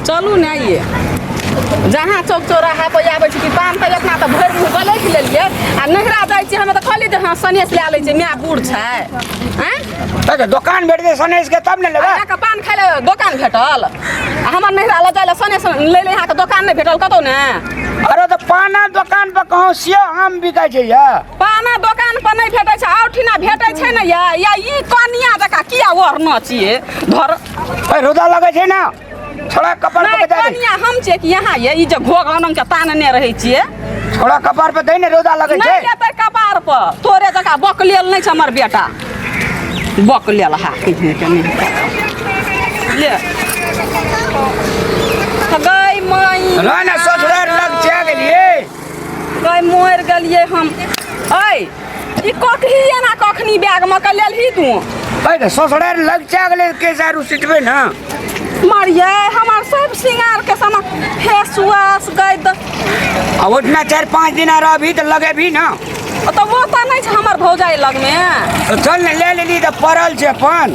चलू ने ये जहाँ चौक चौराहा पर आबै छी कि पान तऽ अपना तऽ भरि मुँह गलैत लेलियै आ नहिरा जाइ छी हमे तऽ खाली जे हाँ सनेस लए लै छै माय बूढ़ छै हैं दुकान भेट दे सनेस के तब ने लेबै अहाँके पान खाय ले दोकान भेटल आ हमर नहिरा लऽ जाइ ले सनेस लै ले अहाँके दोकान नहि भेटल कतौ ने अरे तो पाना दुकान पर कहूँ सेब आम बिकाइ छै या पाना दोकान पर नहि भेटै छै औठिना भेटै छै ने या ई कनिया जकाँ किया ओढ़ना छियै धर रौदा लगै छै ना थोड़ा कपार पे दे कनिया हम छियै कि यहाँ ये ई जे घोग आनम के तानने रहै छियै थोड़ा कपार पे दे ने रौदा लगै छै नहीं लेतै कपार पर तोरे जकाँ बकलेल नहीं छै हमर बेटा बकलेल हा किछने के नहीं ले गई माई ना ससुराल लग जा गेलिए गई मोर गेलिए हम ऐ ई कखनी एना कखनी बैग में के लेलही तू अरे ससुराल लग जा गेले के सारू सिटबे ना मारिए हमार सब सिंगार के सामान फेस वॉश गई अब उतना 4-5 दिन रहबी तो लगे भी ना तो वो तो नहीं छै हमर भौजाई लग में तो चल ने ले लेली तो पड़ल छै अपन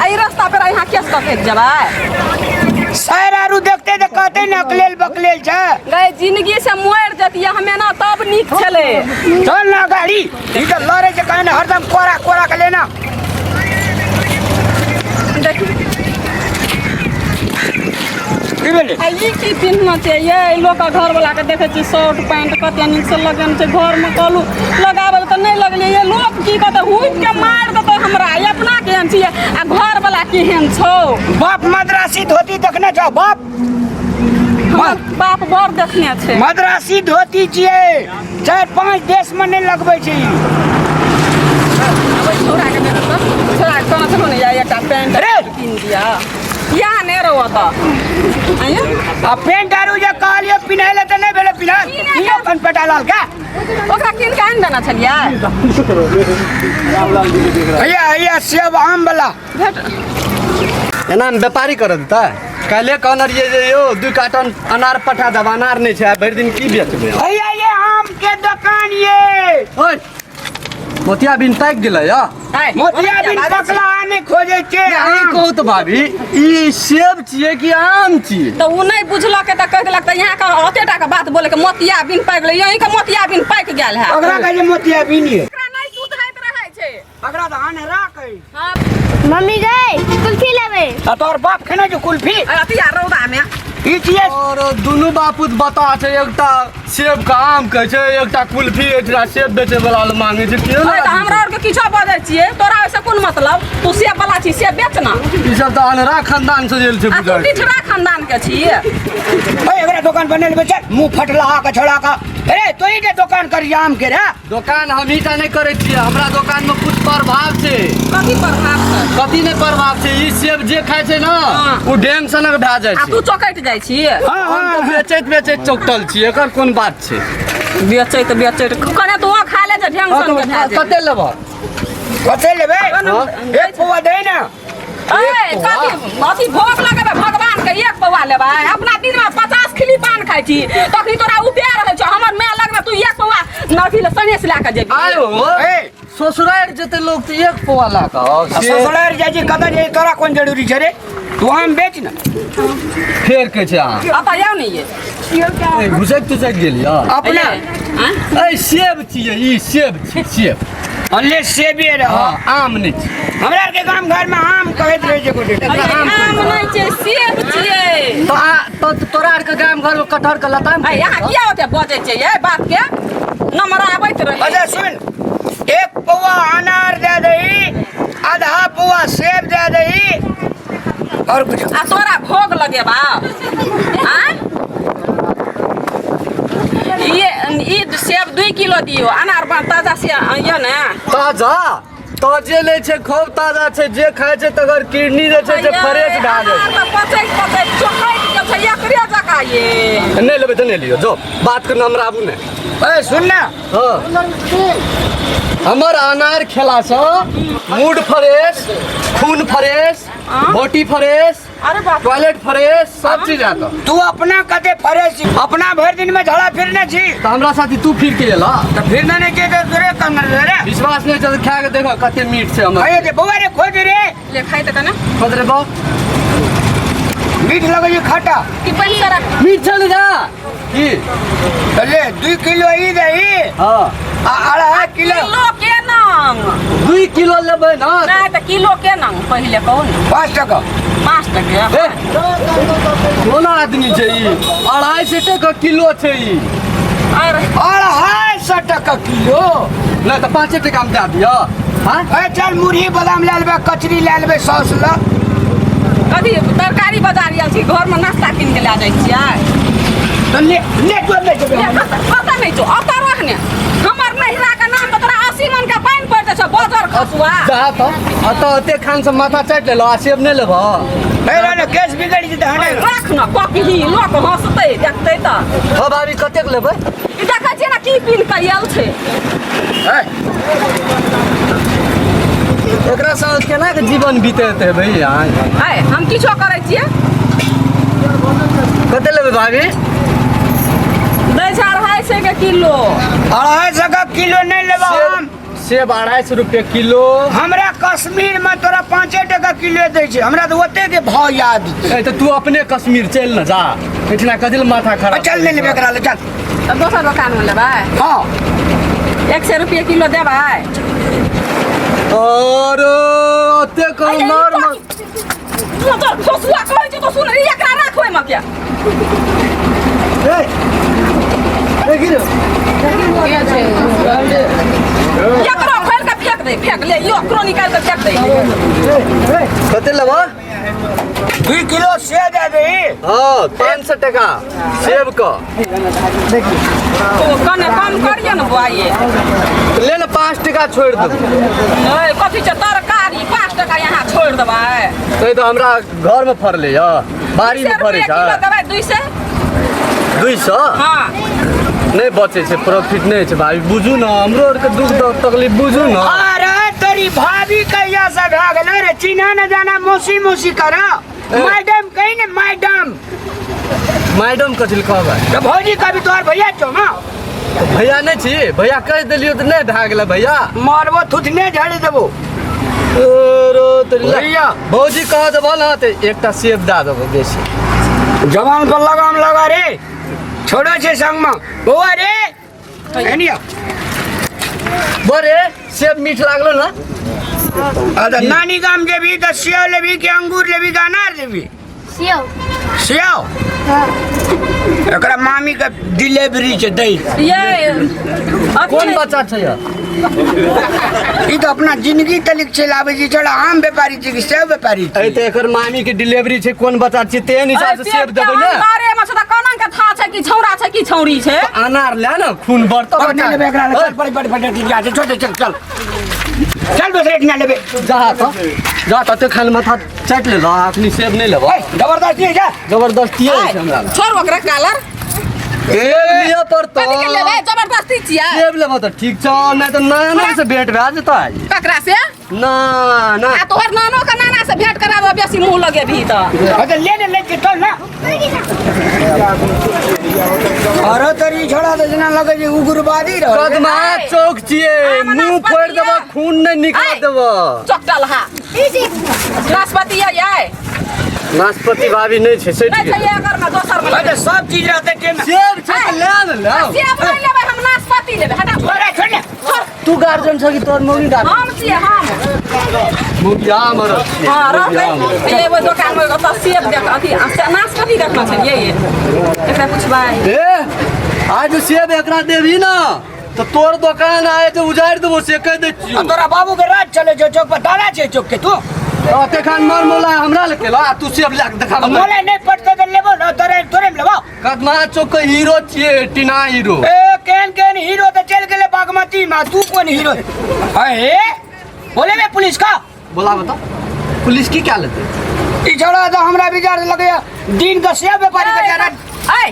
आई रास्ता पर यहाँ केस कके जेबै सर आरू देखते तो कहते न अकलेल बकलेल छै गई जिंदगी से मोर जतिया हमें ना तब निक छले चल ना गाड़ी ई तो लड़े छै कहने हरदम कोरा कोरा के लेना देखी की भेले आई की पिन्हना चाहिए लोग घर वाला के देखे छी शर्ट पैंट कते नीक से लगन छै घर में कहलू लगाबे त नहीं लगले ये लोग की कहते हुट के मार देते हमरा अपना केहन छियै आ घर वाला केहन छौ बाप मद्रासी धोती देखने छौ बाप हमर बाप बड़ देखने छै मद्रासी धोती छियै 4-5 देश में नहीं लगबै छै छोड़ा के दे तो छोड़ा कोना छौ ने या एकटा पैंट पिन दिया या ने रहो त आया आ पेंट आरू जे कहलियो पिन्हले त नहीं भेले पिन्ह ई अपन पेटालाल का ओकरा किन के आन देना छलिए भैया सेब आम वाला एना व्यापारी कर देता काले कहनर ये यो 2 कार्टन अनार पठा दब अनार नहीं छै भरि दिन की बेचबे भैया ये आम के दुकान ये ओए मोतिया बिन तक गेलै या मोतिया बिन पकला आने खोजे छै ई कहू त भाभी ई सेब छियै कि आम छियै तो उ नहीं बुझलक त कह देलक त यहाँ का ओतेटा के बात बोले के मोतिया बिन पाक गेलै यही के मोतिया बिन पाक गेल है ओकरा कहे जे मोतिया बिन ये ओकरा नहीं सुधरैत रहै छै ओकरा त अनहरा कहि हां मम्मी गई कुल्फी लेबे आ तोर बाप खेने जो कुल्फी अतिया रौदा में ई छियै और दुनु बापूत बता छै एकटा सेब का आम कहै छै एकटा कुल्फी एकटा सेब बेचे वाला मांगे छै कियो ओए त हमरा और के किछो बजै छियै तोरा ओइसे कोन मतलब तू सेब वाला छी सेब बेच ना ई सब त अनहरा खानदान से जेल छै आ तू बुझाइ टिठरा खानदान के छी ओए एकरा दुकान पर नहीं बेच मुंह फटला के छोड़ा का अरे तो ई जे दुकान करी आम के रे दुकान हम ही नहीं करे छियै हमरा दुकान में कुछ प्रभाव छै कथी प्रभाव छै कथी नहीं प्रभाव छै ई सेब जे खाय छै ना उ ढेंग सनक भए जाइ आ छै तू चौकैट जाइ छी हम तो बेचैत चौकटल छी एकर कोन बात छै बेचैत कने तू खा ले जे ढंग सन के भए जाए कते लेब कते लेबे एक पौवा दे ना ए कथी भोग लगेबे भगवान के एक पौवा लेबै अपना दिन में 50 खिली पान खाइ छी तखनी तोरा उपाय रहै छ हमर माय लग में तू एक पौवा नथी ले सनेस ला के जेबी आयो ए ससुराल जते लोग तो एक पौवा ला के ससुराल जाय छी कतऽ जाय तोरा कोन जरूरी छै रे तू आम बेच ना फेर के छै अहाँ आता याव नहीं ये घुसैत तुसैत गेलियै अपना ए सेब छियै ई सेब छै सेब अल्ले सेबे रह आम नहीं छै हमरा के गांव घर में आम कहैत रहे छै गोटे आम नहीं छै सेब छियै तो तोरा आर के गाम घर में कटहर के लताम आ यहाँ किया होते बजै छै ये बात के नंबर आबैत रहे अच्छा सुन एक पौवा अनार दे दही आधा पौवा सेब दे दही और कुछ आ तोरा भोग लगेबा आ ये सेब 2 किलो दियो अनार ताजा से ये ने ताजा ताजे ले छै खूब ताजा छै जे खाय छै तगर किडनी जे छै से फ्रेश भए जाइ छै पचै चोखैट के छै एकरे जका ये नहीं लेबै तो नहीं लियो जो बात करना हमरा आबू ने ए सुन ना हमर अनार खेला से मूड फ्रेश खून फ्रेश बॉडी फ्रेश अरे बाप टॉयलेट फ्रेश सब चीज आता तू अपना कते फरेश छी अपना भर दिन में झड़ा फिरने छी तो हमरा साथी तू फिर के एला तो फिरने नहीं के तो तोरे कमर रे विश्वास नहीं चल खा के देखो कते मीठ छै हमर अरे दे बउआ रे खोज रे ले खाई त कने खोज रे बाप मीठ लगे छै खट्टा कि पैसा रख मीठ चल जा की ले 2 किलो ई दही हाँ आ 2.5 किलो किलो के नाम 2 किलो लेबै ना नहीं तो किलो के नाम पहले कहो ना 5 टका 5 टके ए कोन आदमी छै ई 250 टका किलो छै ई अरे 250 टका किलो नहीं तो 5 टका में दे दिया हाँ ए चल मुरही बादाम ले लेबै कचरी ले लेबै सॉस ल कथी तरकारी बाजार आयल छी घर में नाश्ता कीन के ला जाइ छियै तो ले तो ले जेबै पता नहीं छो अब रहने हमर नहिरा के नाम पर तोरा 80 मन के पानी पड़ते छ बाजार खसुआ जा तो अते खान से माथा चाट ले लो आ सेब नहीं लेबो ए रे केस बिगड़ जेतै हटे रख न कॉपी लोक हंसतै देखतै त हो भाभी कतेक लेबै ई देखै छियै ना की पिन के आयल छै एकरा संग केना के जीवन बीतेतै भैया है हम किछो करै छियै कते लेबै भाभी दै छै 250 के किलो 250 का किलो नहीं लेबो हम सेब 250 रुपए किलो हमरा कश्मीर में तोरा 5 टका किलो दै छै हमरा तो ओते के भाव याद छै ए तो तू अपने कश्मीर चल न जा इतना कदिल माथा खराब चल ले लेबै एकरा ले चल त दोसर दुकान में लेबै हां 100 रुपए किलो देबै और ओते कम मार तू तो सोसुआ कहै छै तो सुन एकरा राखबै म क्या ए गिरो एकरो खोल के फेंक ले यो एकरो निकाल के फेंक दे कते लेबो 2 किलो सेब दे दही हां 500 टका सेब का तो कने कम करिए न बुआई ले ले 5 टका छोड़ दे नहीं कथी छै तरकारी 5 टका यहाँ छोड़ देबै तो तो हमरा घर में फरले या बाड़ी में फरे किलो छै देबै 200 200 हां नहीं बचे छै प्रॉफिट नहीं छै भाई बुझू ना हमरो और के दुख तकलीफ बुझू ना अरे तेरी भाभी कहिया से भाग गेलै रे चिन्हा न जाना मौसी मौसी करा मैडम कहीं ने मैडम कथिल कहबै तो भौजी कभी तोहर भैया छौ ना भैया नहीं छी भैया कह देलियो तो नहीं भए गेलै भैया मारबो थुथने झाड़ी देबो रो तेरी भैया भौजी कह देबो ना तो एकटा सेब दे देबो बेसी जवान पर लगाम लगा रे छोड़ो छे संग में बौआ रे एनिया बरे सेब मीठ लागलो ना अरे नानी गाम जेबी तो सेव लेबी के अंगूर लेबी के अनार लेबी सेव सेव एकरा मामी के डिलीवरी छै दही ये कौन बच्चा छै या ई तो अपना जिंदगी तलिक चलाबै छै छोड़ा आम व्यापारी छै कि सेब व्यापारी छै ए तो एकर मामी के डिलीवरी छै कोन बच्चा छै तेन हिसाब से सेब देबै ना अरे म त कोना के था छै कि छौरा छै कि छौरी छै अनार ले ना खून बढ़तो अब ना लेबे एकरा चल पड़ी पड़ी पड़ी ठीक है छोड़ चल चल चल दूसरे एक ना लेबे जा तो खान माथा चाट ले ला अपनी सेब नहीं लेबो जबरदस्ती है जा जबरदस्ती है हमरा छोड़ ओकरा कालर ए लिया पर तो कथी के लेबै जबरदस्ती छियै सेब लेबो तो ठीक छ नहीं तो नाना से भेंट भए जेतै ककरा से ना ना आ तोहर नानो के नाना से भेंट कराबो बेसी मुंह लगे भी त अरे ले लेके चल ना अरे तेरी छोड़ा तो जना लगे जे उग्रवादी रह कदमा चौक छिए मुंह फोड़ देबो खून नहीं निकाल देबो चकटल हा नाशपाती है नाशपाती भाभी नहीं छै सेठ नहीं चाहिए अगर में दोसर में अरे सब चीज रहते के में सेब छै ले ले सेब नहीं लेबै हम नाशपाती लेबै हटा अरे छोड़ ले छोड़ तू गार्जियन छ कि तोर मौगी गार्जियन हम छियै हम मौगी हमर हां रहबै एबै दुकान में त सेब देख अथी नाशपाती देखना छै ये एकरा पूछबै ए आज सेब एकरा देबी ना तो तोर दुकान आए तो उजाड़ देबो से कह दे छियो तोरा बाबू के राज चले जो चौक पर दादा छे चौक के तू अते खान मार मोला हमरा लेके ला तू सेब ला के देखा मोले नहीं पड़ते तो लेबो ना तोरे तोरे में लेबो कदमा चौक के हीरो छिए टीना हीरो ए केन केन हीरो तो चल गेले बागमती में तू कौन हीरो अरे बोले में पुलिस का बोला बता पुलिस की क्या लेते ई छोड़ा तो हमरा विचार लगे दिन का सेब व्यापारी का जाना ए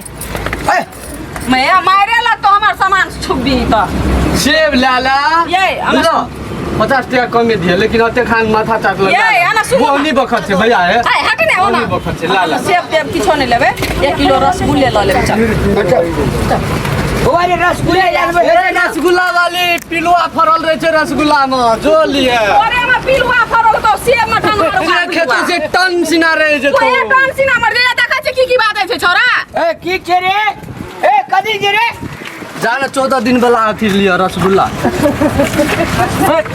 मैं मारे ला तो हमार सामान छुबी त सेब लाला ये लो 50 टका कम दिए लेकिन अते खान माथा चाट लगा ये आना सुन वो नहीं बखत छे भैया है ए हट ने हो ना नहीं बखत छे लाला सेब देब किछो नहीं लेबै 1 किलो रसगुल्ले ल लेबै चल ओरे रसगुल्ला जानबे ए रसगुल्ला वाली पिलुआ फरल रहे छे रसगुल्ला में जो लिए ओरे में पिलुआ फरल तो सेब में टमाटर जे खेतो से टन सिना रहे जे तो तो ए टन सिना मर जे देखा छै की बात छै छोरा ए की छे रे ए कदी जे रे जाना 14 दिन वाला अथी लिया रसगुल्ला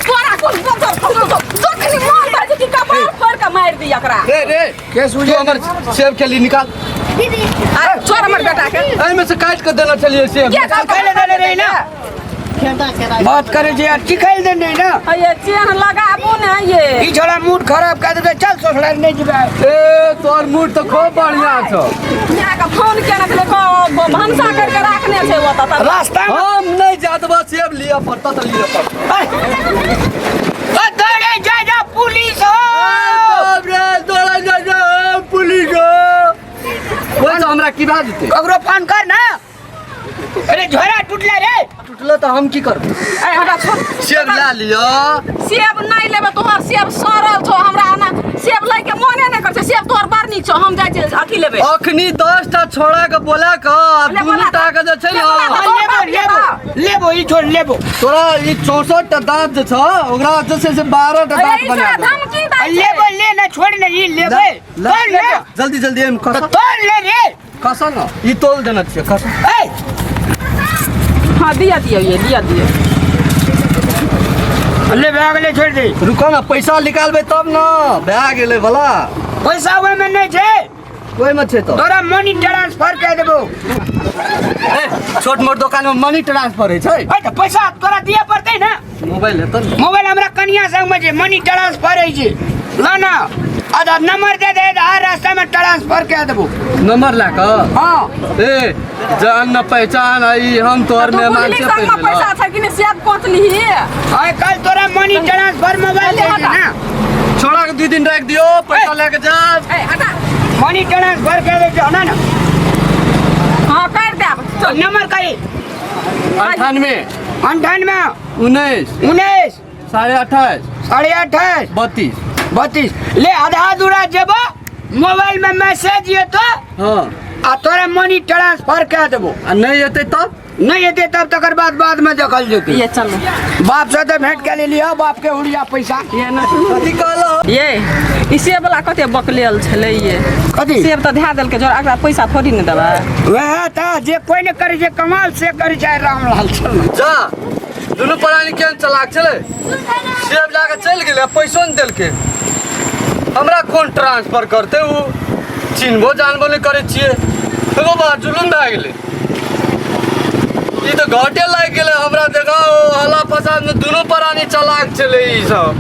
तोरा कोन बोल तो कनी मार बाजे की कपाल फोड़ के मार दी एकरा रे के तू हमर सेब खेली निकाल दीदी आ छोड़ हमर बेटा के एहि में से काट के देना चलिए सेब के पहले दे रे ना बात करे जे अच्छी खाइल दे नहीं ना ये चेन लगाबो ने ये ई छोड़ा मूड खराब कर दे चल सोसला नहीं जीबे ए तोर मूड तो खूब बढ़िया छ यहाँ का फोन केना के को भंसा करके रखने छै वो त रास्ता में हम नहीं जात बा सेब लिया पड़ता तो लिया पड़ता ओ दौड़े जा पुलिस हो बाप रे तोरा जा पुलिस कोई तो हमरा की बात देते ककरो फोन कर ना अरे झोरा टूटला रे टूटलो तो हम की करब ए हमरा छोड़ सेब ला लियो सेब नहीं लेबे तोहर सेब सड़ल छौ हमरा ना सेब लै के मोने नहीं कर छै सेब तोहर बड़ नीक छौ हम जाय छै अथी लेबे अखनी 10 टा छोड़ा के बोला के दुनू टा के जे छै ना लेबो ई छोड़ लेबो तोरा ई 64 टा दांत जे छ ओकरा जैसे से 12 टा दांत बना दे धमकी दै लेबो ले ना छोड़ ना ई लेबे तोड़ ले जल्दी जल्दी हम तो कस तोड़ ले रे कस न ई तोल देना छै कस ए हां दिया ये दिया ले बैग ले छोड़ दे रुको ना पैसा निकालबे तब ना भए गेलै भला पैसा ओए में नहीं छे कोई मत छै तो तोरा मनी ट्रांसफर कर देबो ए छोट मोट दुकान में मनी ट्रांसफर है छै ए तो पैसा तोरा दिए पड़ते ना मोबाइल है तो मोबाइल हमरा कनिया संग में जे मनी ट्रांसफर है जे ला ना आधा नंबर दे दे हर रास्ता में ट्रांसफर कर देबो नंबर ला के हां ए जान न पहचान आई हम तोर मेहमान से पैसा पहले छै कि नहीं सेब कोच ली आय कल तोरा मनी ट्रांसफर मोबाइल दे दे ना छोड़ा के 2 दिन रख दियो पैसा लेके जा ए हटा मनी ट्रांसफर कर दे जो ना हां कर देब तो नंबर कही 98 98 19 19 28.5 28.5 32 32 ले आधा दूरा जेबो मोबाइल में मैसेज ये तो हाँ आ तोरे मनी ट्रांसफर कर देबो आ नहीं हेतै तब नहीं हेते तब तकर बाद में देखल जेतै ये चल बाप से तो भेंट के ले लियो बाप के उड़िया पैसा ये ना कथी कहलो ये ई सेब वाला कते बकलेल छले ये कथी सेब त धा देल के जोर एकरा पैसा थोड़ी न देबा वह था जे कोई ने करे जे कमाल से करे चाहे रामलाल चल जा दुनू प्राणी केहन चलाक छलै सेब जाके चलि गेलै पैसो नहि देलकै हमरा कोन ट्रांसफर करतै उ चिन्हबो जानबो नहि करै छियै एगो बात जुलुम भए गेलै ई तऽ घाटे लागि गेलै हमरा देखा हल्ला फसाद में दुनू प्राणी चलाक छलै ई सब